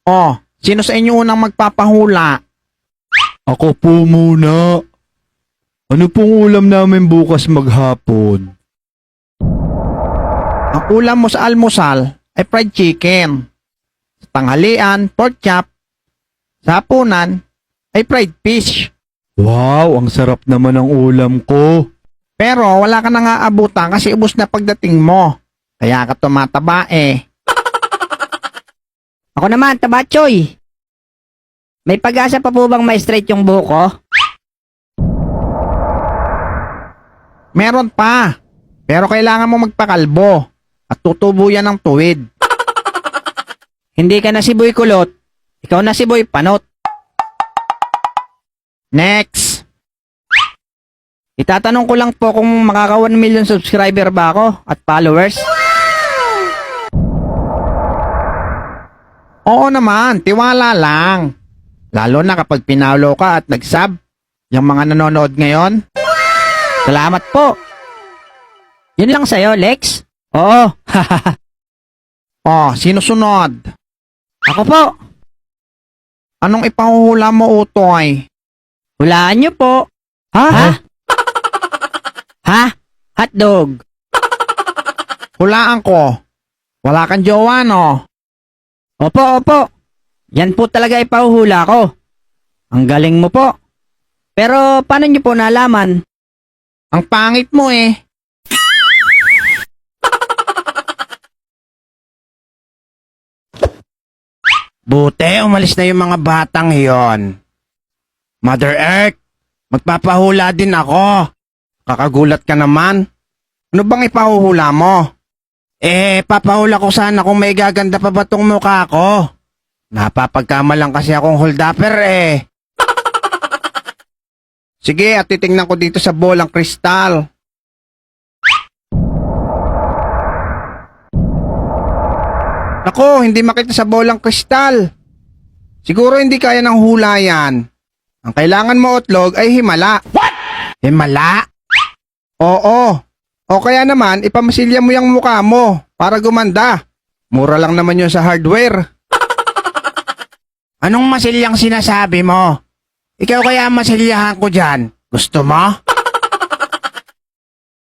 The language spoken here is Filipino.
Oh, sino sa inyo unang magpapahula? Ako po muna. Ano pong ulam namin bukas maghapon? Ang ulam mo sa almusal ay fried chicken. Sa tanghalian, pork chop. Sa hapunan ay fried fish. Wow, ang sarap naman ng ulam ko. Pero wala ka nang aabutan kasi ubos na pagdating mo. Kaya ka tumataba eh. Ako naman, Tabachoy. May pag-asa pa po bang ma-straight yung buhok ko? Meron pa. Pero kailangan mo magpakalbo. At tutubo yan ng tuwid. Hindi ka na si Boy Kulot. Ikaw na si Boy Panot. Next. Itatanong ko lang po kung makaka 1 million subscriber ba ako at followers. Oo naman, tiwala lang. Lalo na kapag pinalo ka at nag-sub. Yung mga nanonood ngayon. Salamat po. Yun lang sa'yo, Lex? Oo. Oh, sino sunod? Ako po. Anong ipahuhula mo, Utoy? Hulaan niyo po. Ha? Ha? Hotdog. Hulaan ko. Wala kang jowa, no? Opo. Yan po talaga ipahuhula ko. Ang galing mo po. Pero paano niyo po nalaman? Ang pangit mo eh. Buti, umalis na yung mga batang yon. Mother Earth, magpapahula din ako. Kakagulat ka naman. Ano bang ipahuhula mo? Papahula ko sana kung may gaganda pa ba tong mukha ko. Napapagkamalang kasi akong holdapper eh. Sige, at titingnan ko dito sa bolang kristal. Nako, hindi makita sa bolang kristal. Siguro hindi kaya ng hula yan. Ang kailangan mo, Otlog, ay himala. What? Himala? Oo. O kaya naman, ipamasilya mo yung mukha mo para gumanda. Mura lang naman yun sa hardware. Anong masilyang sinasabi mo? Ikaw kaya masilyahan ko dyan. Gusto mo?